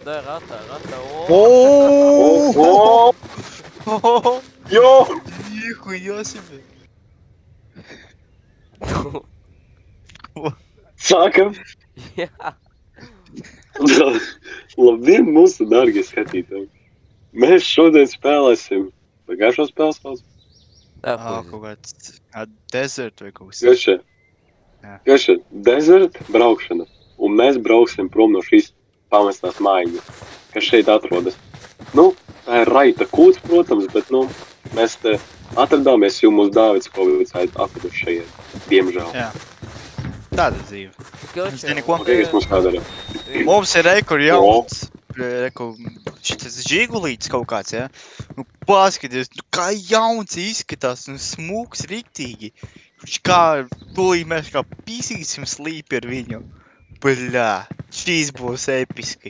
Da ratā. Jo! Нихуя себе! Sākam! Jā. Labdien, mūsu dārgie skatītāji! Mēs šodien spēlēsim pagājušo spēles sauc. Kaut kāds desert vai kaut kas. Gaša. Jā. Gaša, desert braukšana. Un mēs brauksim prom no šīs pamestās mājiņas, kas šeit atrodas. Nu, tā ir raita kūts, protams, bet, nu, mēs te atradāmies, jo mūsu Dāvids Kovics atraduši šeit, diemžēl. Jā. Tāda dzīve. Zini, ko? Kas mums kādara? Mums ir rekur jauns. Reku, šitas žigulītis kaut kāds, ja? Nu, paskaties, nu, kā jauns izskatās, nu, smūks riktīgi. Kā, tūlīt mēs kā pisīsim slīpi ar viņu. Bļā, šīs būs episki.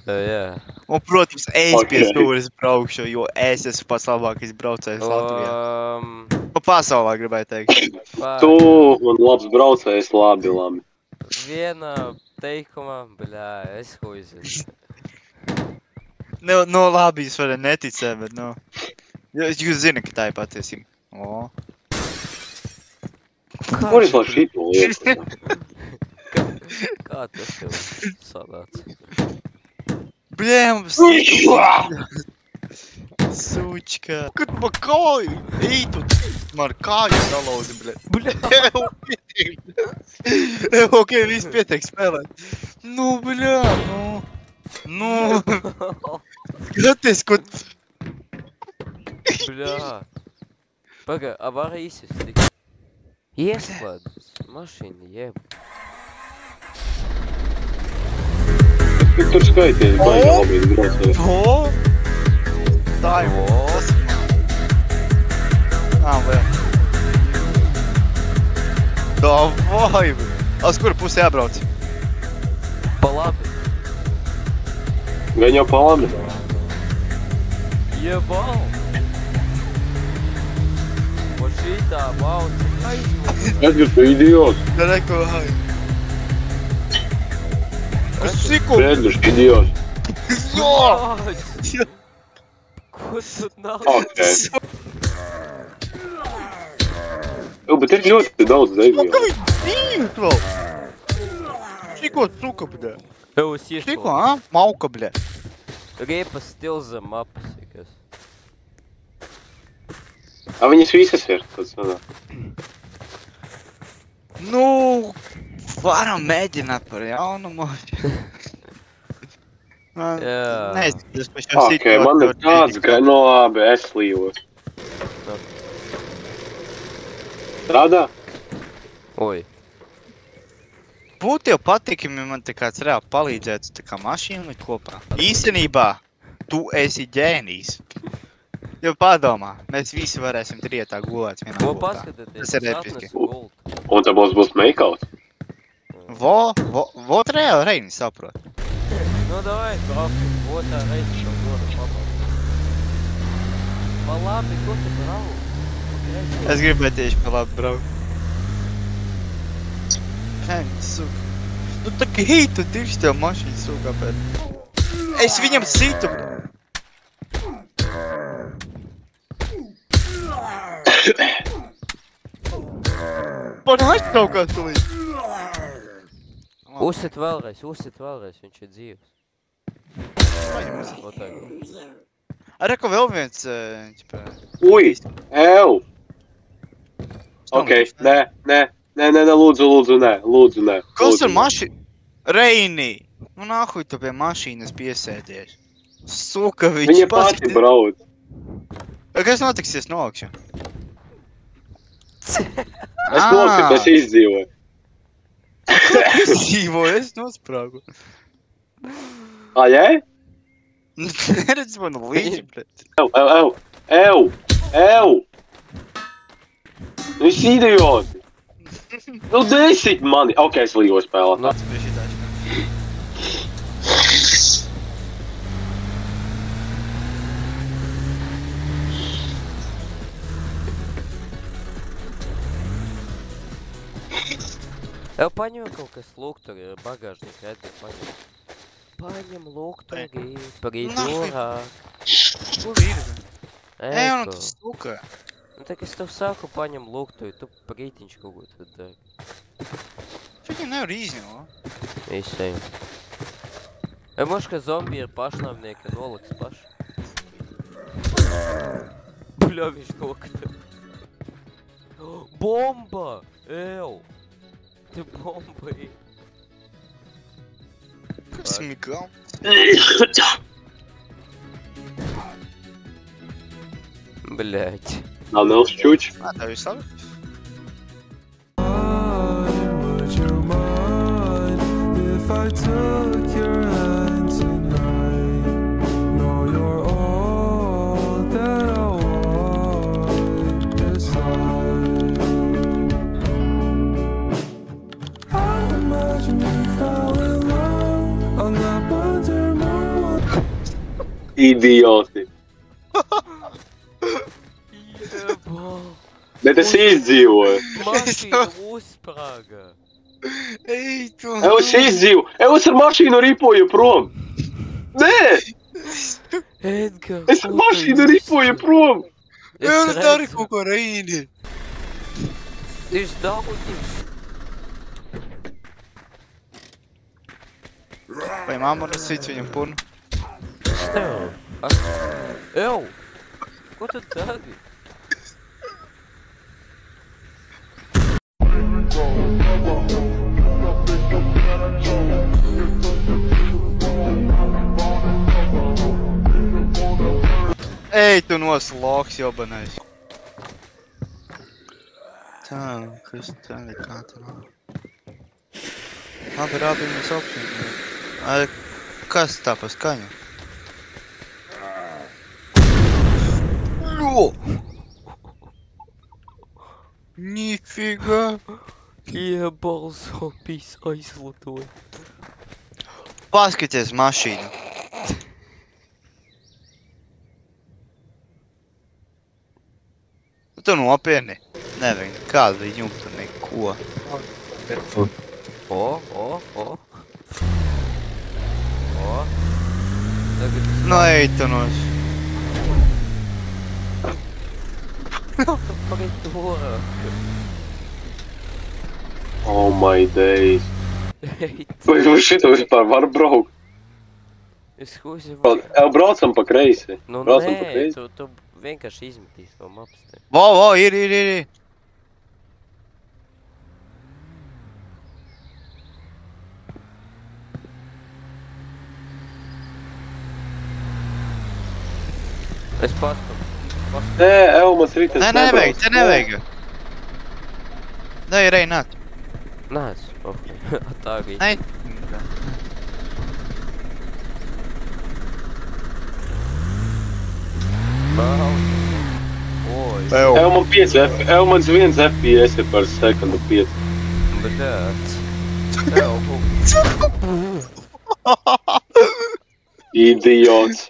Jā. Un, protams, es pie stūres braukšu, jo es esmu pats labākais braucējs Latvijā. Pasaulā gribēju teikt. Tu un labs braucējs, labi. Viena teikuma, bļā, es huizinu. Nu, labi, jūs varat neticēt, bet, nu... Jūs zina, ka tā ir patiesība. O. Kur es vēl šito lietu? Kā tas tev sanāca? Bļēm, sučka. Kad man kāju? Ej, tu man kāju salauzi, bļē. Ok, viss pietiek spēlēt. Nu, bļā, nu, skaties, ko... Bļā. Paga, vari izsist. Ieslēdus, mašīna jeb. Cik tur skaities, baigi labīgi braucēji? Tā ir tas. Vēl. Davai, uz kuru pusi jābrauc? Pa labi. Gan jau pa labi. Jebal. Pa šitā bauci. Edgar, tu idiots. Reko, hai. Kas siku? Edgar, idiots. Jā! Ko tu nav? Ok. Bet ir ļoti daudz degvielu. Kā viņi dīvt vēl? Šiko cuka, bļē. Tev es iešu. Šiko, mauka, bļē. Riepas stilzam mapas, kas. Viņas visas ir, tāds tādā. Nu, varam mēģināt par jaunu mašīnu. Neizskatās pa šo Ok, man ir tāds, ka no labi, es līvos. Strādā? Oi. Būtu jau patikimi man te kāds reāli palīdzētu tā kā mašīnu likt kopā. Īstenībā, tu esi ģēnijs. Jo padomā, mēs visi varēsim trietā gulēt vienā Ko gultā. paskatieties? Tas ir episki. Un tā būs make-out? Vot reāli Reini saprot. Nu, davai, brauki. Otā reizi šo godu papāt. Pa labi, ko tu brauc? Es gribēju tieši pa labi braukt. Suka. Nu tā kā hei, tu tirši tev mašīnu suka pēc. Es viņam citu. Man aizstāv kā tulīt. Uzsit vēlreiz, viņš ir dzīvs. Reko vēl viens, Ui, ew! Ok, nē, lūdzu, nē. Kas ar mašīnu? Reini! Nu nahuj tu pie mašīnas piesēdies. Suka, viņš Viņa pati brauc. Kas notiks, ja es nokšu? Es nokritu, es izdzīvoju. Izdzīvoju, es nosprāgu. Jē? Neredz manu līdzi, bret. Ew! Nu, esi idioti! Nu, desit mani! Ok, es līgoju spēlēt. Nāc pie šitā. Tev paņem kaut kas lūk, tur ir bagāžnieks, Edgar paņem. paņem luktugi, pridurāk. Kur ir? Ej, un Eko. tas stuka. Nu, tā, es tev saku, paņem luktugi, tu prītiņš kaut ko tad dari. Viņam nevar izņemt. Izsēju. Moš, ka zombi ir pašnāvnieki, noliks paši. Bļā, viņš kaut kā tev. Bomba! Ew! Te bomba ir. Kas migām? Блять. Nav čuč. Tā viss labi? Would you mind if I took your hand tonight? No, you're all that I want this life. I imagine we fell in love on that winter moon. Idioti. Jebā. Bet es izdzīvoju. Mašīna uzsprāga. Ej, tu! Es izdzīvoju. Es ar mašīnu ripoju prom. Nē! Edgar, Es ar mašīnu ripoju prom. Vēl dari kaut ko reini! Viņš daudz. Vai mamma nesīt viņam punu? Ew! Ko tu dari? Ej, tu nos loks jobanais. Tā, kas tā ir kā tā nav? Labi, rādi viņas augšņi. Kas tā pa skaņu? Jo! Nifiga! Jebal zombijs aizlidoja. Paskaties mašīnu. Tu nopietni. Nevajag nekādu jumtu, neko. O. Tagad Nu, ej, tu nos. pridurā. Oh my days. Ej, Vai šito vispār var braukt? es huzi Braucam pa kreisi. Nu Braucam pa nē, kreisi. tu vienkārši izmetīs no mapas te. Vo, ir. Es pastu. Nē, Elmas rītas Nē, nevajag, te nevajag. Nē, ir nāc. Nāc, ok. Tā bija. Nē. Oi, Elman 5 F, Elmans 1 FPS ir par sekundu 5. bļāt. Idiots.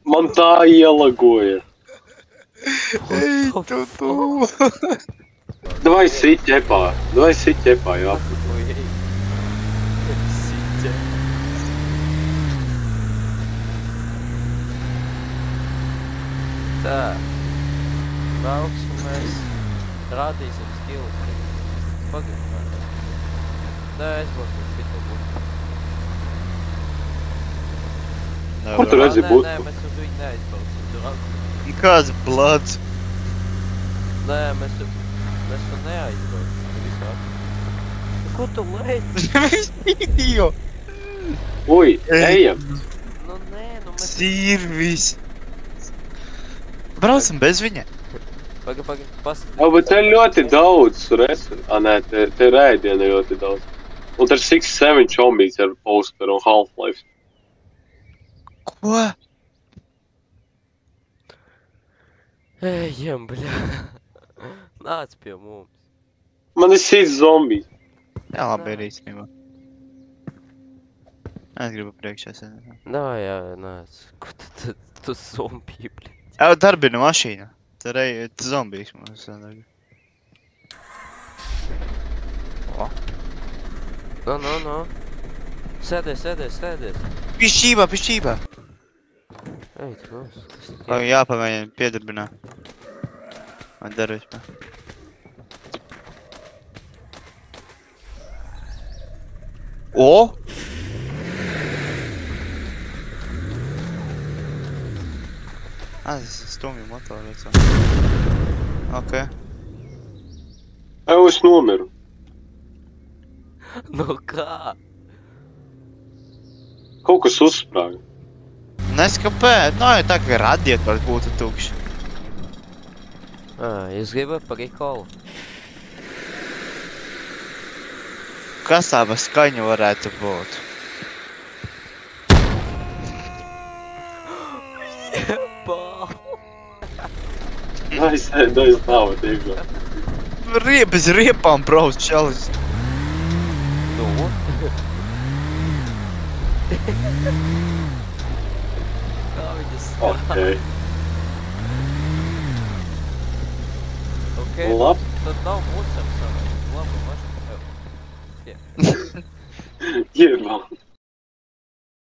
Man tā ielagoja. Ej, tu. Davai sit ķepā, jā. Oi, Siķe. Tā. Brauksim mēs. Rādīsim skills. Pagaid. Tā aizbrauksim šito būtu. Kur tu redzi būt? Nē, mēs uz viņu neaizbrauksim. Tur atkal. Kāds blāds. Nē, mēs tur neaizbrauksim. Tur visu atkal. Ko tu lēci? Idijo. Ui, ejam. Nu nē, nu mēs... Sirvis. Braucam bez viņa. Pagaid, paskatīt. Jā, bet te ir ļoti daudz resursu. Nē, te ir ēdiena ļoti daudz. Un te ir 6-7 čombīts ar Poster un Half-Life. Ko? Ejam, bļā. Nāc pie mums. Man ir 6 zombijs. Jā, labi ir īstenībā. Es gribu priekšā sēdēt. Jā, nāc. Ko tu zombiju, bļā? Jā, darbina mašīna. Tur ej, zombijs mums sēdēt. No. Sēdies. Pišķībā! Ej, krus. Vai jāpamēģina piedarbināt? Vai dara vispār? O! Tas ir stumju motori, viecā. Ok. Es nomiru. Nu kā? Kaut kas uzsprāga. Neskapēc, nav jau tā, ka radiators būtu tukšs. Jūs gribat par ikolu? Kas tā pa skaņu varētu būt? Pau! Dai stāvat iekšā. Bez riepām brauc čalis. Nu? Kā viņas Okei. Okei, Labi. tad nav mūsam savai. Labi, mašana. Ierbām.